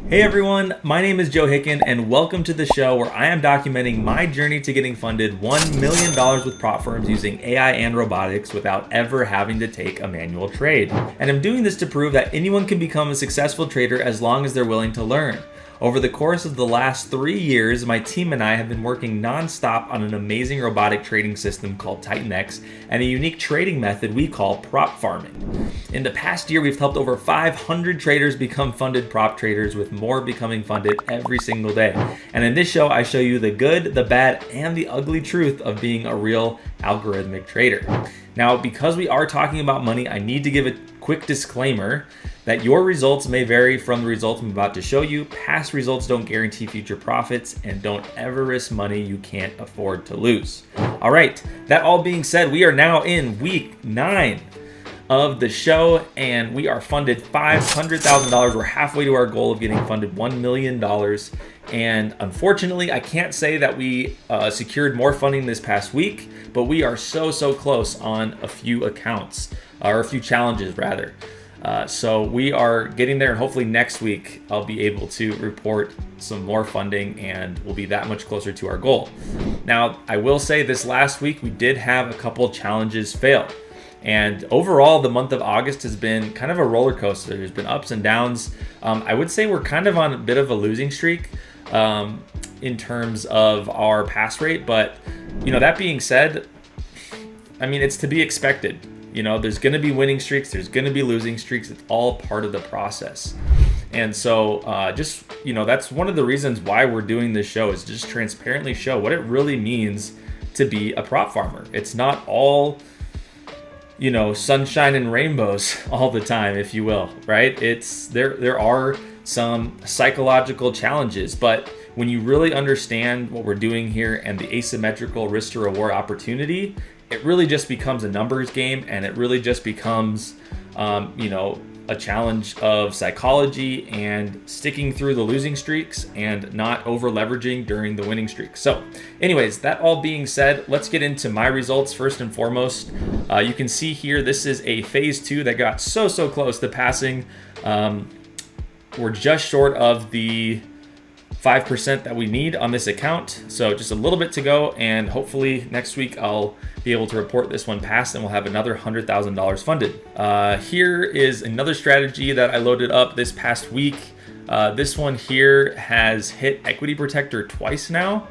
Hey everyone, my name is Joe Hicken and welcome to the show where I am documenting my journey to getting funded $1 million with prop firms using AI and robotics without ever having to take a manual trade. And I'm doing this to prove that anyone can become a successful trader as long as they're willing to learn. Over the course of the last 3 years, my team and I have been working non-stop on an amazing robotic trading system called TitanX and a unique trading method we call prop farming. In the past year, we've helped over 500 traders become funded prop traders, with more becoming funded every single day. And in this show, I show you the good, the bad, and the ugly truth of being a real algorithmic trader. Now, because we are talking about money, I need to give a quick disclaimer that your results may vary from the results I'm about to show you. Past results don't guarantee future profits, and don't ever risk money you can't afford to lose. All right, that all being said, we are now in week 9 of the show, and we are funded $500,000. We're halfway to our goal of getting funded $1 million. And unfortunately, I can't say that we secured more funding this past week, but we are so close on a few accounts, or a few challenges rather. So we are getting there, and hopefully next week I'll be able to report some more funding and we'll be that much closer to our goal. Now, I will say this last week we did have a couple challenges fail. And overall, the month of August has been kind of a roller coaster. There's been ups and downs. I would say we're kind of on a bit of a losing streak in terms of our pass rate. But, that being said, it's to be expected. There's going to be winning streaks. There's going to be losing streaks. It's all part of the process. And so that's one of the reasons why we're doing this show, is just transparently show what it really means to be a prop farmer. It's not all sunshine and rainbows all the time, if you will, right? There are some psychological challenges, but when you really understand what we're doing here and the asymmetrical risk to reward opportunity, it really just becomes a numbers game, and it really just becomes, a challenge of psychology and sticking through the losing streaks and not over leveraging during the winning streaks. So anyways, that all being said, let's get into my results first and foremost. You can see here, this is a phase 2 that got so close to passing. We're just short of the 5% that we need on this account. So just a little bit to go, and hopefully next week I'll be able to report this one passed and we'll have another $100,000 funded. Here is another strategy that I loaded up this past week. This one here has hit Equity Protector twice now,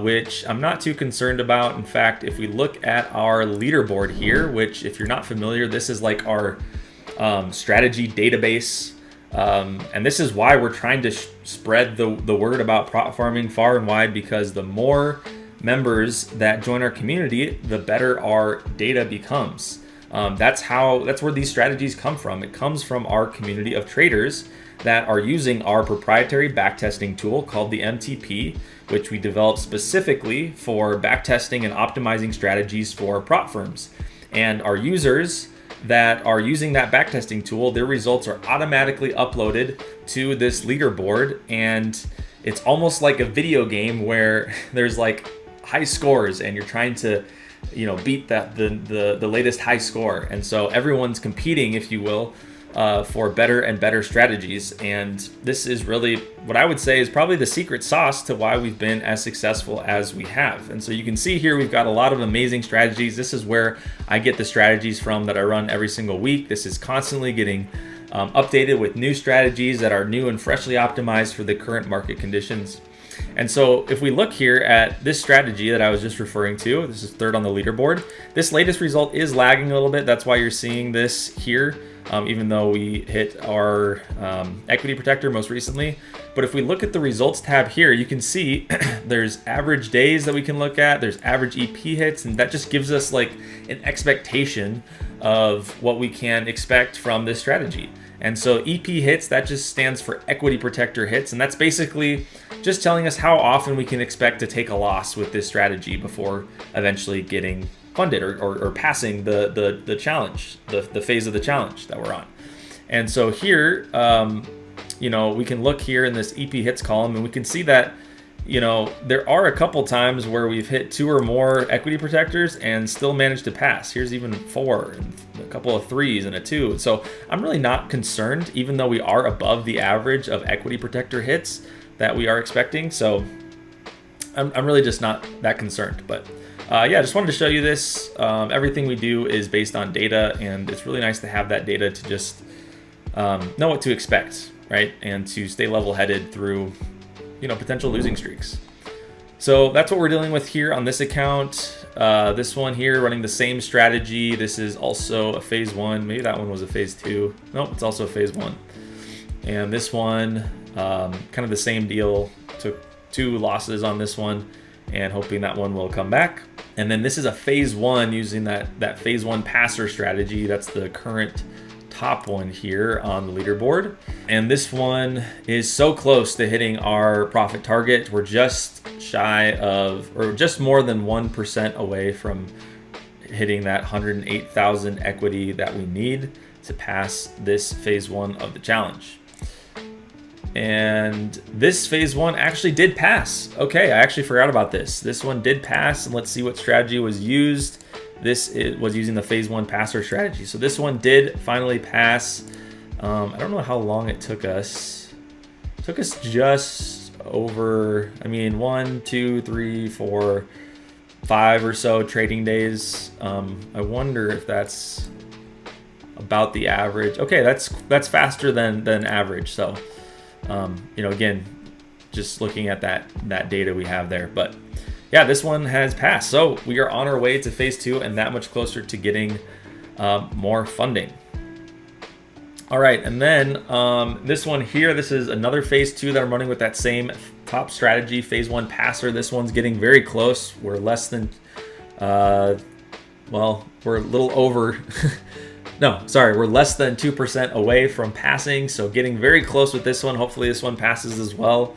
which I'm not too concerned about. In fact, if we look at our leaderboard here, which if you're not familiar, this is like our strategy database. And this is why we're trying to spread the word about prop farming far and wide, because the more members that join our community, the better our data becomes. That's where these strategies come from. It comes from our community of traders that are using our proprietary backtesting tool called the MTP, which we developed specifically for backtesting and optimizing strategies for prop firms. And our users that are using that backtesting tool, their results are automatically uploaded to this leaderboard, and it's almost like a video game where there's like high scores and you're trying to beat the latest high score. And so everyone's competing, if you will, for better and better strategies. And this is really what I would say is probably the secret sauce to why we've been as successful as we have. And so you can see here, we've got a lot of amazing strategies. This is where I get the strategies from that I run every single week. This is constantly getting updated with new strategies that are new and freshly optimized for the current market conditions. And so if we look here at this strategy that I was just referring to, this is third on the leaderboard. This latest result is lagging a little bit. That's why you're seeing this here, even though we hit our equity protector most recently. But if we look at the results tab here, you can see there's average days that we can look at. There's average EP hits, and that just gives us like an expectation of what we can expect from this strategy. And so EP hits, that just stands for equity protector hits. And that's basically just telling us how often we can expect to take a loss with this strategy before eventually getting funded or passing the challenge, the phase of the challenge that we're on. And so here, we can look here in this EP hits column, and we can see that there are a couple times where we've hit 2 or more equity protectors and still managed to pass. Here's even 4, and a couple of 3s and a 2. So I'm really not concerned, even though we are above the average of equity protector hits that we are expecting. So I'm really just not that concerned. But yeah, just wanted to show you this. Everything we do is based on data, and it's really nice to have that data to just know what to expect, right? And to stay level-headed through potential losing streaks. So that's what we're dealing with here on this account. This one here running the same strategy. This is also a phase 1. Maybe that one was a phase 2. Nope, it's also a phase 1. And this one, kind of the same deal. Took 2 losses on this one and hoping that one will come back. And then this is a phase 1 using that phase 1 passer strategy. That's the current top one here on the leaderboard. And this one is so close to hitting our profit target. We're just shy of, or just more than 1% away from hitting that 108,000 equity that we need to pass this phase 1 of the challenge. And this phase 1 actually did pass. Okay, I actually forgot about this. This one did pass, and let's see what strategy was used. This was using the phase 1 passer strategy. So this one did finally pass. I don't know how long it took us. It took us just over, 1, 2, 3, 4, 5 or so trading days. I wonder if that's about the average. Okay, that's faster than average. So, again, just looking at that data we have there. But yeah, this one has passed. So we are on our way to phase 2 and that much closer to getting more funding. All right, and then this one here, this is another phase 2 that I'm running with that same top strategy, phase 1 passer. This one's getting very close. We're less than, we're a little over, we're less than 2% away from passing. So getting very close with this one. Hopefully this one passes as well.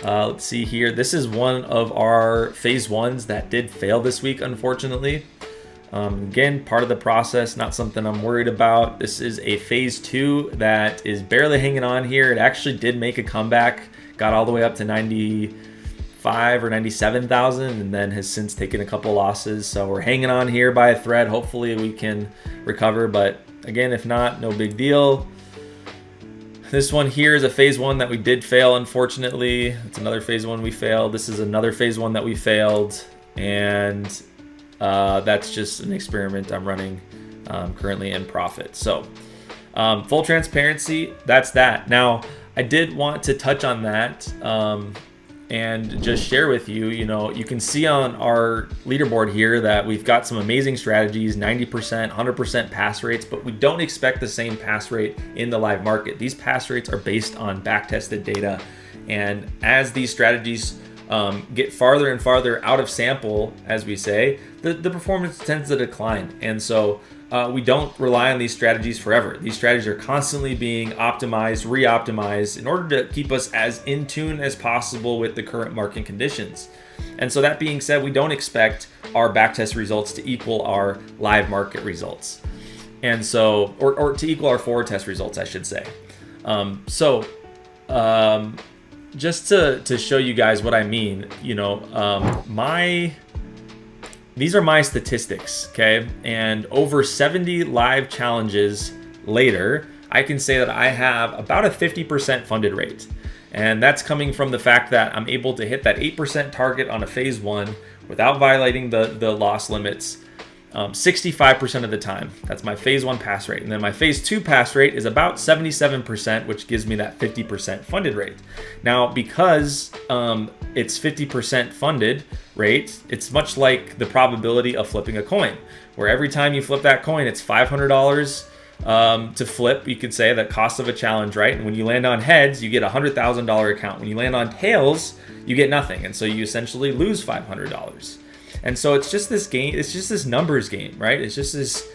Let's see here. This is one of our phase 1s that did fail this week, unfortunately. Again, part of the process, not something I'm worried about. This is a phase 2 that is barely hanging on here. It actually did make a comeback, got all the way up to 95 or 97,000, and then has since taken a couple losses. So we're hanging on here by a thread. Hopefully we can recover, but again, if not, no big deal. This one here is a phase 1 that we did fail, unfortunately. It's another phase 1 we failed. This is another phase 1 that we failed. And that's just an experiment I'm running currently in profit. So full transparency, that's that. Now, I did want to touch on that and just share with you, you can see on our leaderboard here that we've got some amazing strategies, 90%, 100% pass rates, but we don't expect the same pass rate in the live market. These pass rates are based on back-tested data. And as these strategies get farther and farther out of sample, as we say, the performance tends to decline. And so we don't rely on these strategies forever. These strategies are constantly being optimized, re-optimized in order to keep us as in tune as possible with the current market conditions. And so that being said, we don't expect our backtest results to equal our live market results. And so, or to equal our forward test results, I should say. Just to show you guys what I mean, these are my statistics, okay? And over 70 live challenges later, I can say that I have about a 50% funded rate. And that's coming from the fact that I'm able to hit that 8% target on a phase 1 without violating the loss limits 65% of the time. That's my phase 1 pass rate. And then my phase 2 pass rate is about 77%, which gives me that 50% funded rate. Now, because it's 50% funded rate, it's much like the probability of flipping a coin, where every time you flip that coin, it's $500 to flip. You could say that cost of a challenge, right? And when you land on heads, you get a $100,000 account. When you land on tails, you get nothing. And so you essentially lose $500. And so it's just this game, it's just this numbers game, right? It's just this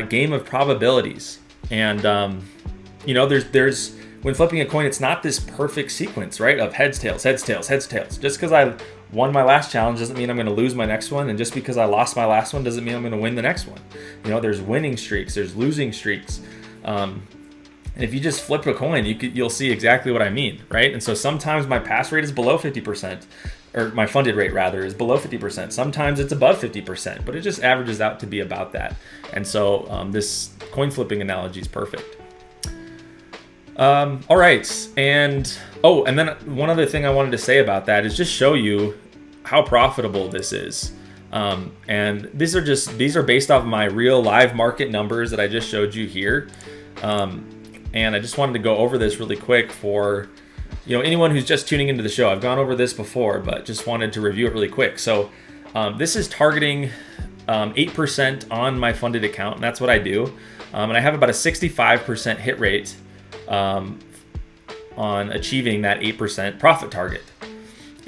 game of probabilities. And, there's when flipping a coin, it's not this perfect sequence, right? Of heads, tails, heads, tails, heads, tails. Just because I won my last challenge doesn't mean I'm going to lose my next one. And just because I lost my last one doesn't mean I'm going to win the next one. There's winning streaks, there's losing streaks. And if you just flip a coin, you'll see exactly what I mean, right? And so sometimes my pass rate is below 50%, or my funded rate rather is below 50%. Sometimes it's above 50%, but it just averages out to be about that. And so this coin flipping analogy is perfect. All right, and then one other thing I wanted to say about that is just show you how profitable this is. And these are based off of my real live market numbers that I just showed you here. And I just wanted to go over this really quick for anyone who's just tuning into the show. I've gone over this before, but just wanted to review it really quick. So this is targeting 8% on my funded account, and that's what I do. And I have about a 65% hit rate on achieving that 8% profit target.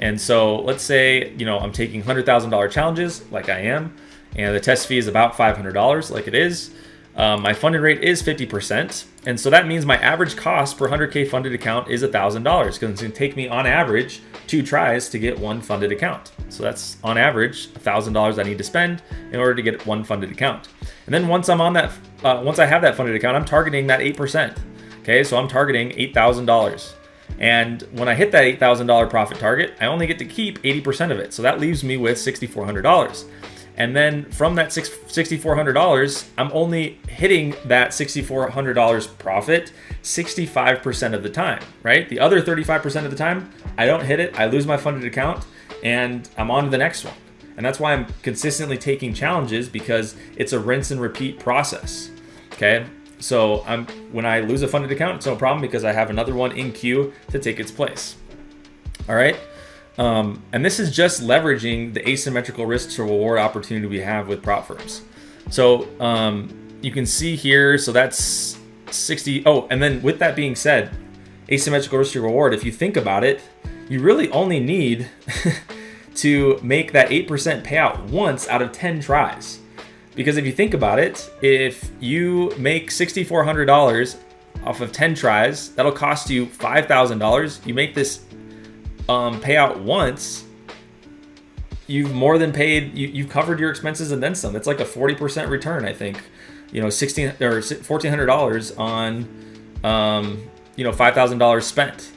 And so let's say I'm taking $100,000 challenges like I am, and the test fee is about $500 like it is. My funded rate is 50%, and so that means my average cost per 100K funded account is $1,000, because it's going to take me on average 2 tries to get 1 funded account. So that's on average $1,000 I need to spend in order to get 1 funded account. And then once I'm on that, once I have that funded account, I'm targeting that 8%. Okay, so I'm targeting $8,000. And when I hit that $8,000 profit target, I only get to keep 80% of it. So that leaves me with $6,400. And then from that $6,400, I'm only hitting that $6,400 profit 65% of the time, right? The other 35% of the time, I don't hit it, I lose my funded account, and I'm on to the next one. And that's why I'm consistently taking challenges, because it's a rinse and repeat process, okay? So when I lose a funded account, it's no problem, because I have another one in queue to take its place, all right? And this is just leveraging the asymmetrical risk to reward opportunity we have with prop firms. So you can see here, so that's 60. Oh, and then with that being said, asymmetrical risk to reward, if you think about it, you really only need to make that 8% payout once out of 10 tries. Because if you think about it, if you make $6,400 off of 10 tries, that'll cost you $5,000. You make this payout once, you've more than paid, you've covered your expenses and then some. It's like a 40% return, I think. $1,600 or $1,400 on $5,000 spent,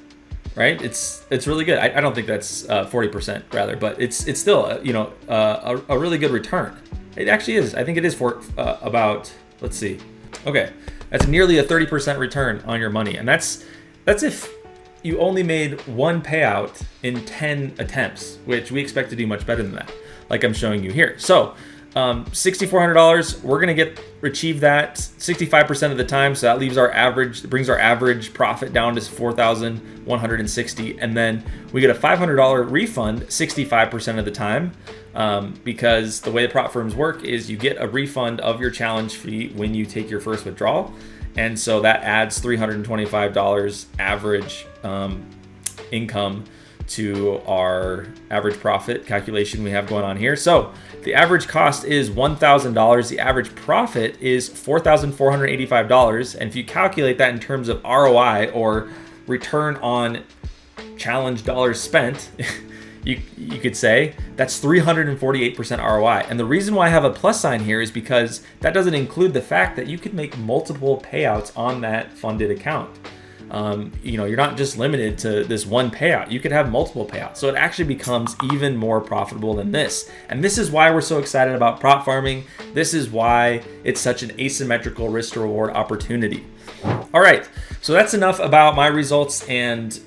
right? It's really good. I don't think that's 40% rather, but it's still a really good return. It actually is. I think it is for about, let's see. Okay, that's nearly a 30% return on your money, and that's if you only made 1 payout in 10 attempts, which we expect to do much better than that, like I'm showing you here. So $6,400, we're going to achieve that 65% of the time. So that leaves our average, brings our average profit down to $4,160. And then we get a $500 refund 65% of the time, because the way the prop firms work is you get a refund of your challenge fee when you take your first withdrawal. And so that adds $325 average income to our average profit calculation we have going on here. So the average cost is $1,000. The average profit is $4,485. And if you calculate that in terms of ROI, or return on challenge dollars spent, you could say that's 348% ROI. And the reason why I have a plus sign here is because that doesn't include the fact that you could make multiple payouts on that funded account. You're not just limited to this one payout. You could have multiple payouts. So it actually becomes even more profitable than this. And this is why we're so excited about prop farming. This is why it's such an asymmetrical risk to reward opportunity. All right, so that's enough about my results and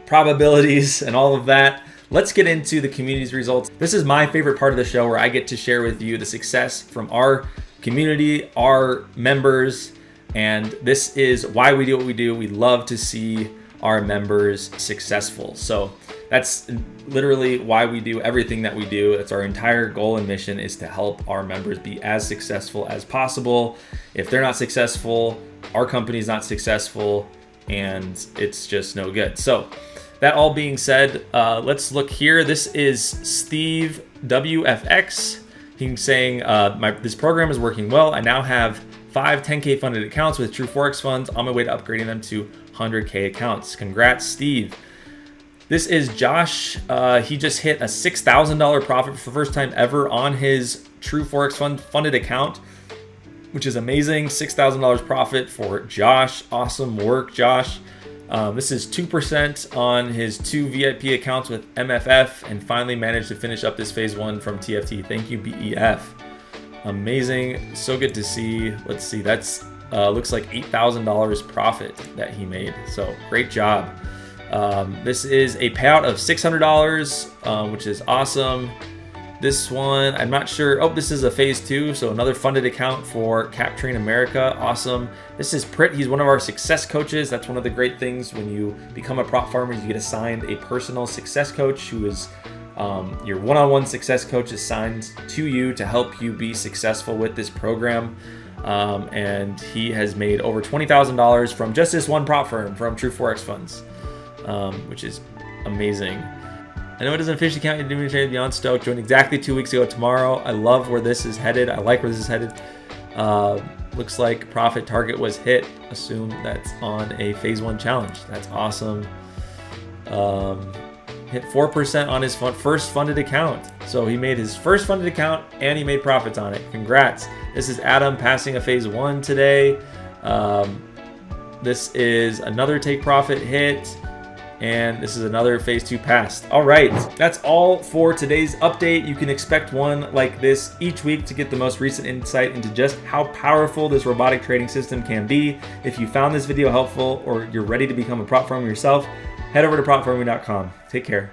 probabilities and all of that. Let's get into the community's results. This is my favorite part of the show, where I get to share with you the success from our community, our members, and this is why we do what we do. We love to see our members successful. So that's literally why we do everything that we do. That's our entire goal and mission, is to help our members be as successful as possible. If they're not successful, our company's not successful, and it's just no good. So that all being said, let's look here. This is Steve WFX. He's saying, this program is working well. I now have 5 10K funded accounts with True Forex funds, on my way to upgrading them to 100K accounts. Congrats, Steve. This is Josh. He just hit a $6,000 profit for the first time ever on his True Forex funded account. which is amazing. $6,000 profit for Josh. Awesome work, Josh. This is 2% on his 2 VIP accounts with MFF, and finally managed to finish up this phase 1 from TFT. Thank you, BEF. Amazing. So good to see. Let's see. That's looks like $8,000 profit that he made. So great job. This is a payout of $600, which is awesome. This one, I'm not sure. Oh, this is a phase 2, so another funded account for Captrain America. Awesome. This is Prit. He's one of our success coaches. That's one of the great things when you become a prop farmer. You get assigned a personal success coach who is your one-on-one success coach, assigned to you to help you be successful with this program. And he has made over $20,000 from just this one prop firm from True Forex Funds, which is amazing. I know it doesn't officially count. You're doing trade beyond stoked. Joined exactly 2 weeks ago tomorrow. I love where this is headed. I like where this is headed. Looks like profit target was hit. Assume that's on a phase 1 challenge. That's awesome. Hit 4% on his first funded account. So he made his first funded account and he made profits on it. Congrats. This is Adam passing a phase 1 today. This is another take profit hit. And this is another phase 2 passed. All right, that's all for today's update. You can expect one like this each week to get the most recent insight into just how powerful this robotic trading system can be. If you found this video helpful or you're ready to become a prop farmer yourself, head over to propfarming.com. Take care.